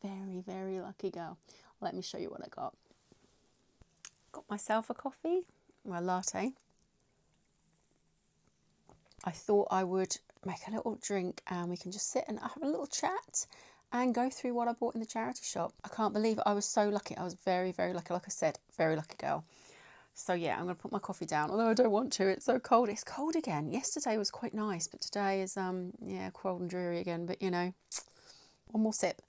very, very lucky girl. Let me show you what I got. Got myself a coffee, well, a latte. I thought I would make a little drink and we can just sit and have a little chat and go through what I bought in the charity shop. I can't believe it. I was so lucky. I was very, very lucky. Like I said, very lucky girl. So yeah, I'm going to put my coffee down, although I don't want to. It's so cold. It's cold again. Yesterday was quite nice, but today is, yeah, cold and dreary again. But, you know, one more sip.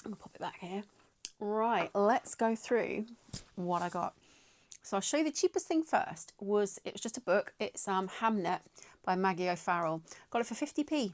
I'm going to pop it back here. Right, let's go through what I got. So I'll show you the cheapest thing first. It was just a book. It's Handmade by Maggie O'Farrell. Got it for 50p.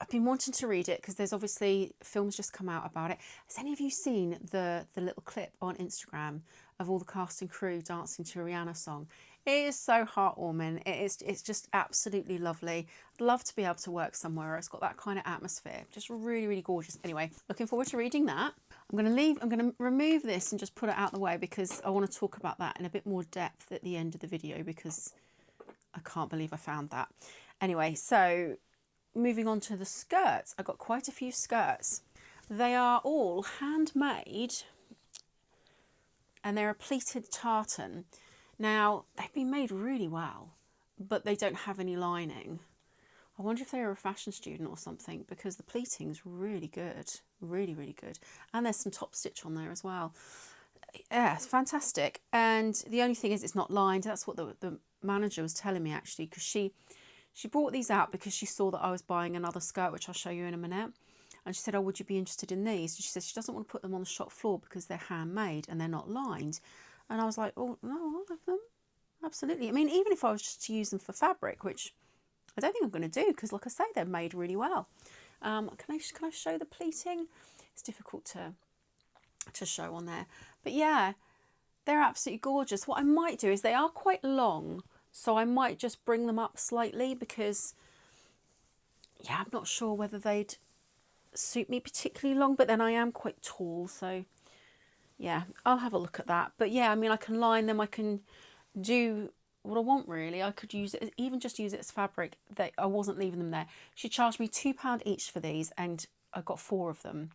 I've been wanting to read it because there's obviously films just come out about it. Has any of you seen the little clip on Instagram of all the cast and crew dancing to a Rihanna song? It is so heartwarming. It's just absolutely lovely. I'd love to be able to work somewhere where it's got that kind of atmosphere. Just really, really gorgeous. Anyway, looking forward to reading that. I'm going to remove this and just put it out of the way because I want to talk about that in a bit more depth at the end of the video because I can't believe I found that. Anyway, so moving on to the skirts, I got quite a few skirts. They are all handmade and they're a pleated tartan. Now, they've been made really well, but they don't have any lining. I wonder if they were a fashion student or something because the pleating's really good, really, really good. And there's some top stitch on there as well. Yeah, it's fantastic. And the only thing is it's not lined. That's what the manager was telling me actually, because she brought these out because she saw that I was buying another skirt, which I'll show you in a minute. And she said, oh, would you be interested in these? And she said she doesn't want to put them on the shop floor because they're handmade and they're not lined. And I was like, oh, no, I'll have them. Absolutely. I mean, even if I was just to use them for fabric, which I don't think I'm going to do because, like I say, they're made really well. Can I show the pleating? It's difficult to show on there. But yeah, they're absolutely gorgeous. What I might do is they are quite long, so I might just bring them up slightly because, yeah, I'm not sure whether they'd suit me particularly long, but then I am quite tall, so yeah, I'll have a look at that. But yeah, I mean, I can line them, I can do what I want really. I could use it, even just use it as fabric. I wasn't leaving them there. She charged me £2 each for these and I got 4 of them.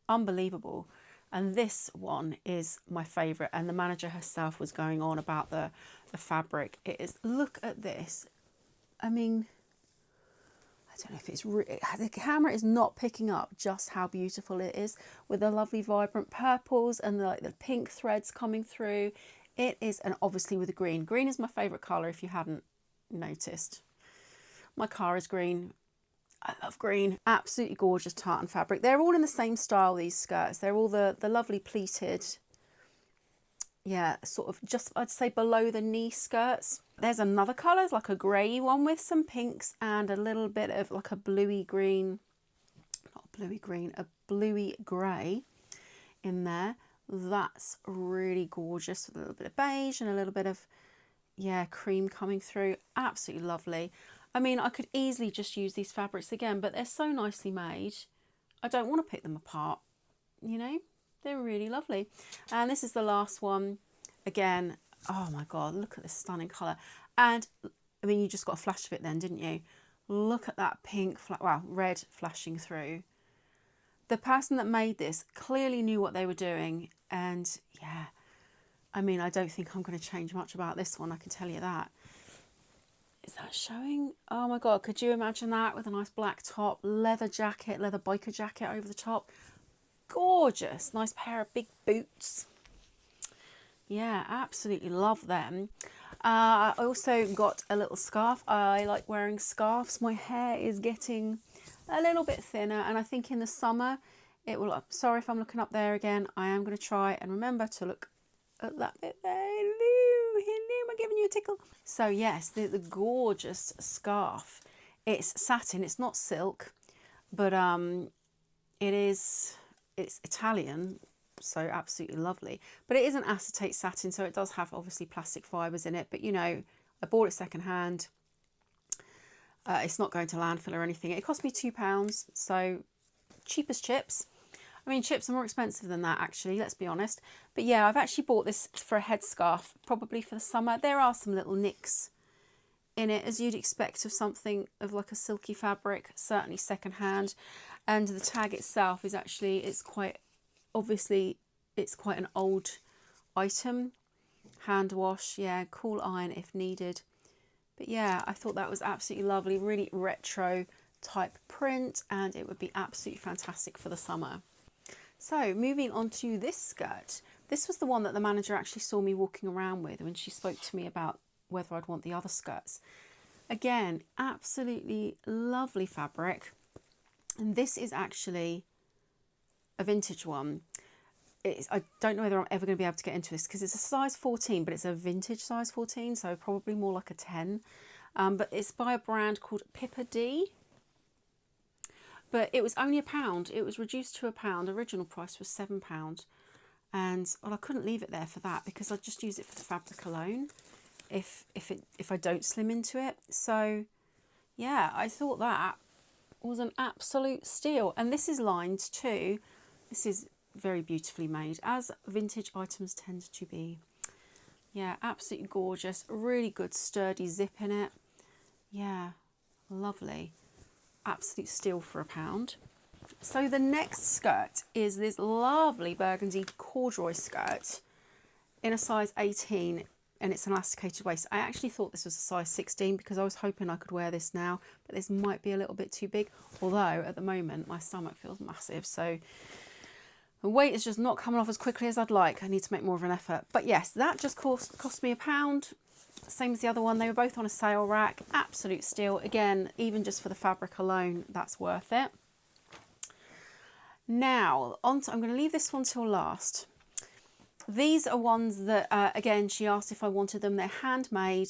Unbelievable. And this one is my favourite, and the manager herself was going on about the fabric. It is, look at this. I mean, I don't know if it's the camera is not picking up just how beautiful it is with the lovely vibrant purples and the pink threads coming through. It is, and obviously with the green. Green is my favourite colour if you hadn't noticed. My car is green. I love green. Absolutely gorgeous tartan fabric. They're all in the same style, these skirts. They're all the lovely pleated, yeah, sort of just, I'd say below the knee skirts. There's another colour, it's like a grey one with some pinks and a little bit of like a bluey green, not a bluey green, a bluey grey in there. That's really gorgeous with a little bit of beige and a little bit of, yeah, cream coming through. Absolutely lovely. I mean, I could easily just use these fabrics again, but they're so nicely made. I don't want to pick them apart, you know? They're really lovely. And this is the last one. Again, oh my God, look at this stunning colour. And, I mean, you just got a flash of it then, didn't you? Look at that pink, well, red flashing through. The person that made this clearly knew what they were doing. And, yeah, I mean, I don't think I'm going to change much about this one, I can tell you that. Is that showing? Oh my God, could you imagine that with a nice black top, leather jacket, leather biker jacket over the top? Gorgeous. Nice pair of big boots. Yeah, absolutely love them. I also got a little scarf. I like wearing scarves. My hair is getting a little bit thinner, and I think in the summer it will, sorry if I'm looking up there again, I am going to try and remember to look at that bit there. Hello, am I giving you a tickle? So yes, the gorgeous scarf. It's satin, it's not silk, but it's Italian, so absolutely lovely. But it is an acetate satin, so it does have obviously plastic fibres in it. But you know, I bought it secondhand. It's not going to landfill or anything. It cost me £2, so cheap as chips. I mean, chips are more expensive than that, actually, let's be honest. But yeah, I've actually bought this for a headscarf, probably for the summer. There are some little nicks in it as you'd expect of something of like a silky fabric, certainly secondhand. And the tag itself is actually, it's quite an old item. Hand wash, yeah, cool iron if needed. But yeah, I thought that was absolutely lovely, really retro type print, and it would be absolutely fantastic for the summer. So moving on to this skirt. This was the one that the manager actually saw me walking around with when she spoke to me about whether I'd want the other skirts. Again, absolutely lovely fabric. And this is actually a vintage one. I don't know whether I'm ever going to be able to get into this because it's a size 14, but it's a vintage size 14, so probably more like a 10. But it's by a brand called Pippa D. But it was only £1. It was reduced to £1. Original price was £7. And well, I couldn't leave it there for that because I'd just use it for the fabric alone if I don't slim into it. So yeah, I thought that was an absolute steal. And this is lined too. This is very beautifully made, as vintage items tend to be. Yeah, absolutely gorgeous. Really good sturdy zip in it. Yeah, lovely. Absolute steal for £1. So the next skirt is this lovely burgundy corduroy skirt in a size 18, and it's an elasticated waist. I actually thought this was a size 16 because I was hoping I could wear this now, but this might be a little bit too big, although at the moment my stomach feels massive, so the weight is just not coming off as quickly as I'd like. I need to make more of an effort. But yes, that just cost me £1. Same as the other one. They were both on a sale rack. Absolute steal. Again, even just for the fabric alone, that's worth it. Now, I'm going to leave this one till last. These are ones that, again, she asked if I wanted them. They're handmade,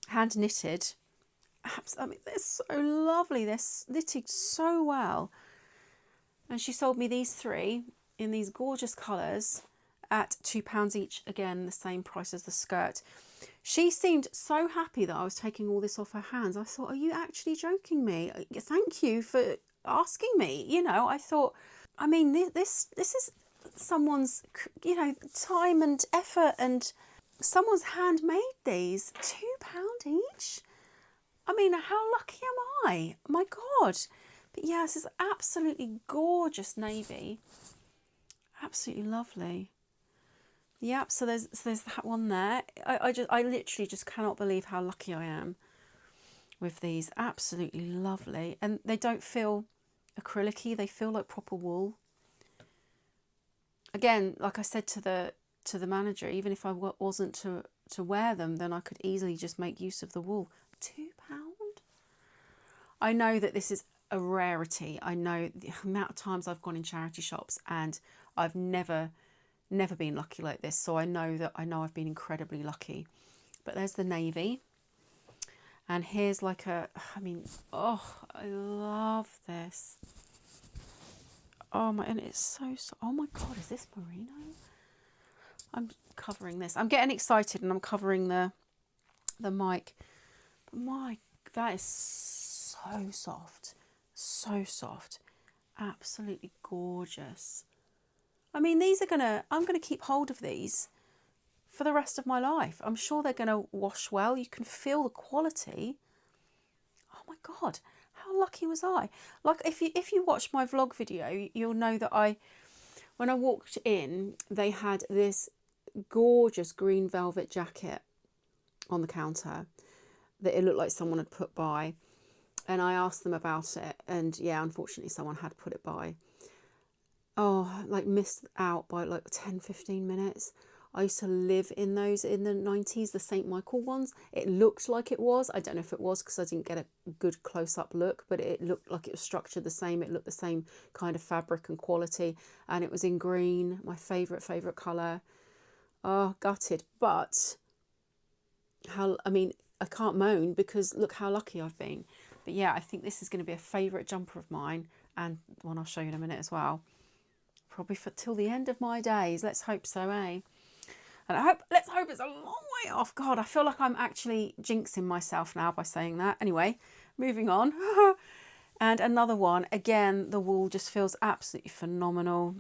hand knitted. I mean, they're so lovely. They're knitted so well. And she sold me these 3 in these gorgeous colours at £2 each. Again, the same price as the skirt. She seemed so happy that I was taking all this off her hands. I thought, are you actually joking me? Thank you for asking me. You know, I thought, I mean, this is someone's, you know, time and effort, and someone's handmade these. £2 each. I mean, how lucky am I? My God. But yeah, this is absolutely gorgeous navy. Absolutely lovely. Yep, so there's that one there. I literally just cannot believe how lucky I am with these. Absolutely lovely. And they don't feel acrylic-y, they feel like proper wool. Again, like I said to the manager, even if I wasn't to wear them, then I could easily just make use of the wool. £2? I know that this is a rarity. I know the amount of times I've gone in charity shops and I've never been lucky like this, so I know I've been incredibly lucky. But there's the navy, and here's like I mean, oh, I love this. Oh my, and it's so, oh my God, is this merino? I'm covering this. I'm getting excited and I'm covering the mic. But my, that is so soft. So soft. Absolutely gorgeous. I mean, I'm gonna keep hold of these for the rest of my life. I'm sure they're gonna wash well. You can feel the quality. Oh my God, how lucky was I? Like, if you watch my vlog video, you'll know that when I walked in, they had this gorgeous green velvet jacket on the counter that it looked like someone had put by. And I asked them about it, and yeah, unfortunately someone had put it by. Oh, like missed out by like 10-15 minutes. I used to live in those in the 90s, the St. Michael ones. It looked like it was. I don't know if it was because I didn't get a good close-up look, but it looked like it was structured the same. It looked the same kind of fabric and quality, and it was in green, my favourite colour. Oh, gutted. But I mean, I can't moan because look how lucky I've been. But yeah, I think this is going to be a favourite jumper of mine, and one I'll show you in a minute as well. Probably till the end of my days. Let's hope so, eh? And let's hope it's a long way off. God, I feel like I'm actually jinxing myself now by saying that. Anyway, moving on. And another one. Again, the wool just feels absolutely phenomenal.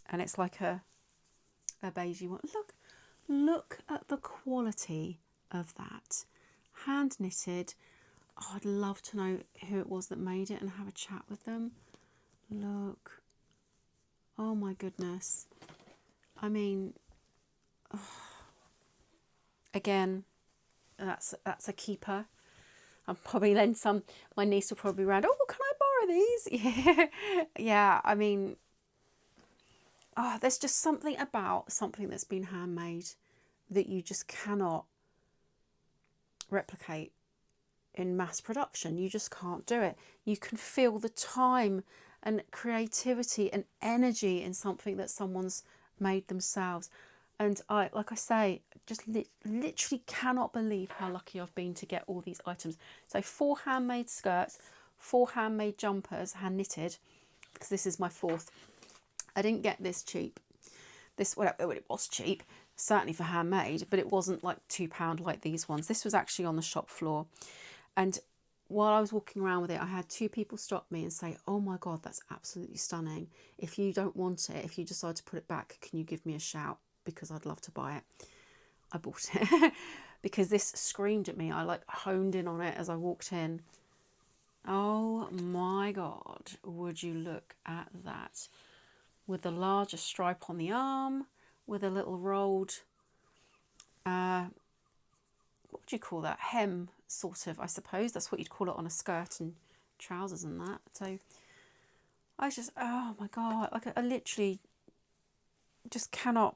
And it's like a beigey one. Look at the quality of that. hand knitted. Oh, I'd love to know who it was that made it and have a chat with them. Look. Oh my goodness. I mean, oh. Again, that's a keeper. I'll probably lend some. My niece will probably be around. Oh, can I borrow these? Yeah, yeah. I mean, oh, there's just something about something that's been handmade that you just cannot replicate in mass production. You just can't do it. You can feel the time and creativity and energy in something that someone's made themselves. And I, like I say, just literally cannot believe how lucky I've been to get all these items. So 4 handmade skirts, 4 handmade jumpers, hand knitted, because this is my 4th. I didn't get this cheap. This, well, it was cheap, certainly for handmade, but it wasn't like £2 like these ones. This was actually on the shop floor. And while I was walking around with it, I had 2 people stop me and say, oh my God, that's absolutely stunning. If you don't want it, if you decide to put it back, can you give me a shout? Because I'd love to buy it. I bought it because this screamed at me. I like honed in on it as I walked in. Oh my God, would you look at that? With the larger stripe on the arm, with a little rolled, what would you call that? Hem, sort of, I suppose. That's what you'd call it on a skirt and trousers and that. So I just, oh my God, like I literally just cannot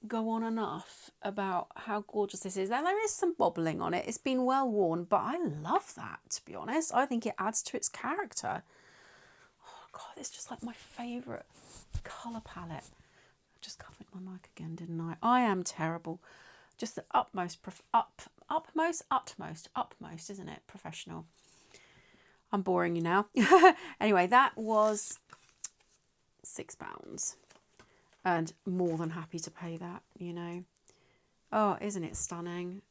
go on enough about how gorgeous this is. Now there is some bobbling on it. It's been well worn, but I love that, to be honest. I think it adds to its character. Oh God, it's just like my favourite colour palette. I just covered my mic again, didn't I? I am terrible. Just the utmost, isn't it? Professional. I'm boring you now. Anyway, that was £6. And more than happy to pay that, you know. Oh, isn't it stunning?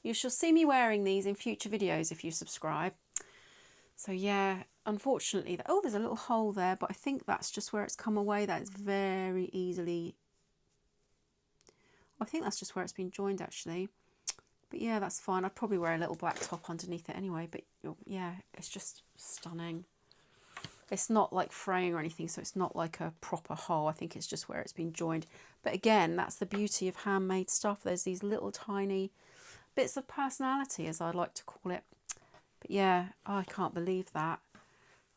You shall see me wearing these in future videos if you subscribe. So yeah, unfortunately, oh, there's a little hole there, but I think that's just where it's come away. That is very easily, I think that's just where it's been joined actually. But yeah, that's fine. I'd probably wear a little black top underneath it anyway, but yeah, it's just stunning. It's not like fraying or anything, so it's not like a proper hole. I think it's just where it's been joined. But again, that's the beauty of handmade stuff. There's these little tiny bits of personality, as I like to call it. But yeah, I can't believe that.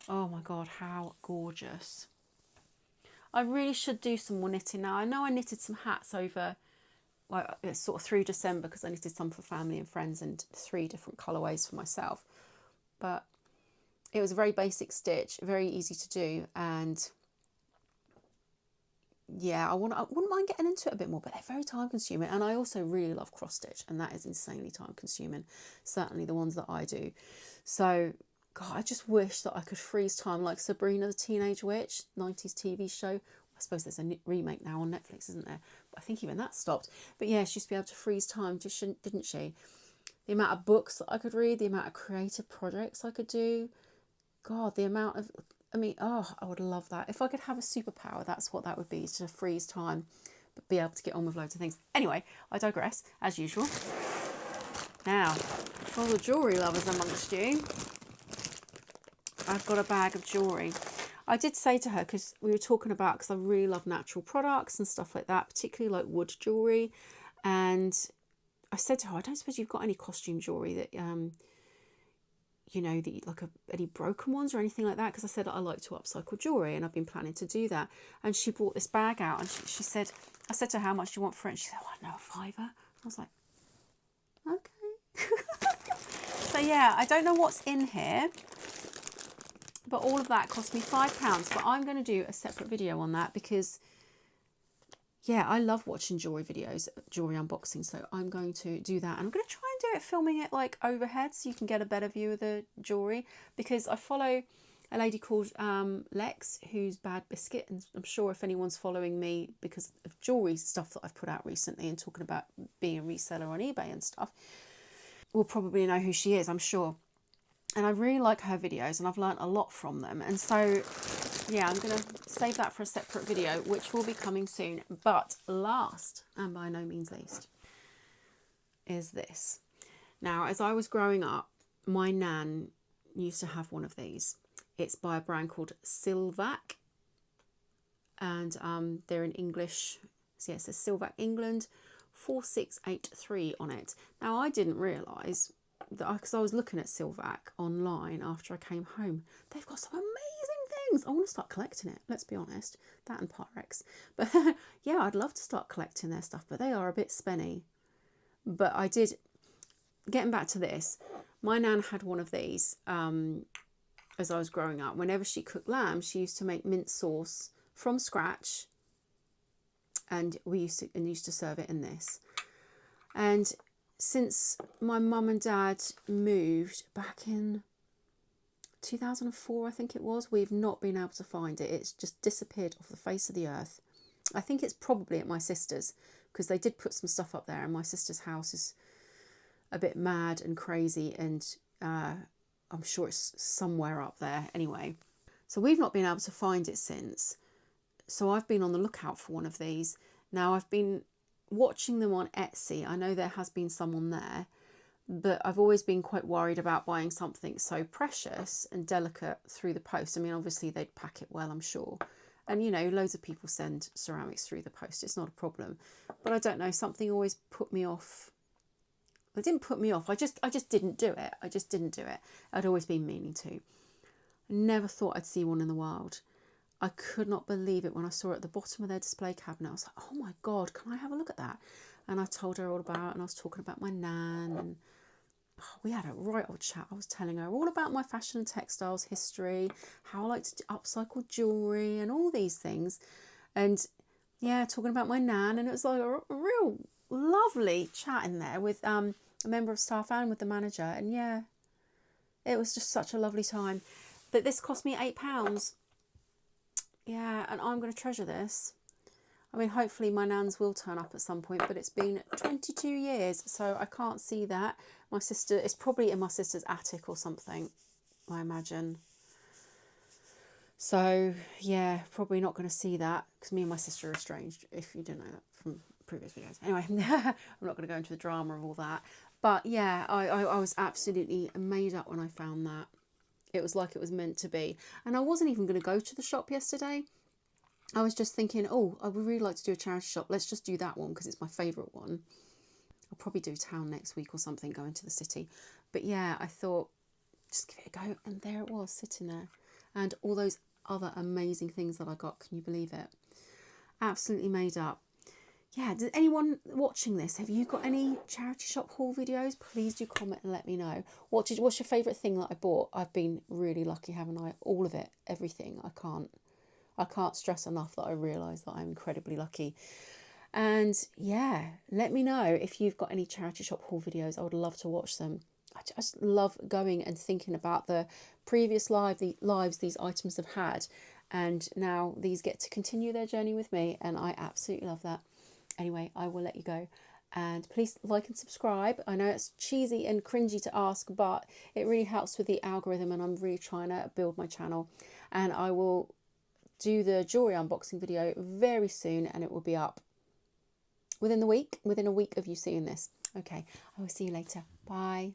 Oh my God, how gorgeous. I really should do some more knitting now. I know I knitted some hats over, like sort of through December, because I knitted some for family and friends and 3 different colourways for myself. But it was a very basic stitch, very easy to do, and yeah, I wouldn't mind getting into it a bit more, but they're very time consuming. And I also really love cross stitch, and that is insanely time consuming, certainly the ones that I do. So God, I just wish that I could freeze time like Sabrina the Teenage Witch, 90s TV show. I suppose there's a remake now on Netflix, isn't there? But I think even that stopped. But yeah, she used to be able to freeze time, didn't she? The amount of books that I could read, the amount of creative projects I could do. God, the amount of, I mean, oh, I would love that. If I could have a superpower, that's what that would be, to freeze time, but be able to get on with loads of things. Anyway, I digress, as usual. Now, for all the jewellery lovers amongst you, I've got a bag of jewellery. I did say to her, because we were talking about, because I really love natural products and stuff like that, particularly like wood jewellery. And I said to her, I don't suppose you've got any costume jewellery that, you know, like any broken ones or anything like that, because I said I like to upcycle jewellery and I've been planning to do that. And she brought this bag out and she said, I said to her, how much do you want for it? And she said, oh, I don't know, £5. I was like, okay. So yeah, I don't know what's in here, but all of that cost me £5. But I'm going to do a separate video on that because, yeah, I love watching jewellery videos, jewellery unboxing. So I'm going to do that. And I'm going to try and do it, filming it like overhead so you can get a better view of the jewellery, because I follow a lady called Lex, who's Bad Biscuit. And I'm sure if anyone's following me because of jewellery stuff that I've put out recently and talking about being a reseller on eBay and stuff, will probably know who she is, I'm sure. And I really like her videos and I've learnt a lot from them. And so, yeah, I'm going to save that for a separate video, which will be coming soon. But last, and by no means least, is this. Now, as I was growing up, my nan used to have one of these. It's by a brand called Silvac, and they're in English. So yeah, it says Silvac England 4683 on it. Now, I didn't realise that, because I was looking at Silvac online after I came home. They've got some amazing things. I want to start collecting it, let's be honest. That and Pyrex. But yeah, I'd love to start collecting their stuff, but they are a bit spenny. But I did, getting back to this, my nan had one of these as I was growing up. Whenever she cooked lamb, she used to make mint sauce from scratch, and we used to serve it in this. And since my mum and dad moved back in 2004, I think it was, we've not been able to find it. It's just disappeared off the face of the earth. I think it's probably at my sister's, because they did put some stuff up there, and my sister's house is a bit mad and crazy, and I'm sure it's somewhere up there anyway. So we've not been able to find it since. So I've been on the lookout for one of these. Now, I've been watching them on Etsy. I know there has been some on there, but I've always been quite worried about buying something so precious and delicate through the post. I mean, obviously they'd pack it well, I'm sure. And, you know, loads of people send ceramics through the post. It's not a problem. But I don't know, something always put me off. It didn't put me off. I just didn't do it. I just didn't do it. I'd always been meaning to. I never thought I'd see one in the wild. I could not believe it when I saw it at the bottom of their display cabinet. I was like, oh my God, can I have a look at that? And I told her all about it, and I was talking about my nan, and we had a right old chat. I was telling her all about my fashion and textiles history, how I like to upcycle jewellery and all these things. And yeah, talking about my nan, and it was like a real lovely chat in there with a member of staff and with the manager. And yeah, it was just such a lovely time. But this cost me £8. Yeah, and I'm going to treasure this. I mean, hopefully my nans will turn up at some point, but it's been 22 years, so I can't see that. My sister, it's probably in my sister's attic or something, I imagine. So, yeah, probably not going to see that, because me and my sister are estranged, if you didn't know that from previous videos. Anyway, I'm not going to go into the drama of all that. But yeah, I was absolutely made up when I found that. It was like it was meant to be. And I wasn't even going to go to the shop yesterday. I was just thinking, oh, I would really like to do a charity shop. Let's just do that one because it's my favourite one. I'll probably do town next week or something, go into the city. But yeah, I thought, just give it a go. And there it was, sitting there. And all those other amazing things that I got. Can you believe it? Absolutely made up. Yeah, does anyone watching this, have you got any charity shop haul videos? Please do comment and let me know. What's your favourite thing that I bought? I've been really lucky, haven't I? All of it, everything. I can't stress enough that I realise that I'm incredibly lucky. And yeah, let me know if you've got any charity shop haul videos. I would love to watch them. I just love going and thinking about the previous lives these items have had. And now these get to continue their journey with me. And I absolutely love that. Anyway, I will let you go, and please like and subscribe. I know it's cheesy and cringy to ask, but it really helps with the algorithm, and I'm really trying to build my channel. And I will do the jewellery unboxing video very soon, and it will be up within a week of you seeing this. Okay, I will see you later. Bye.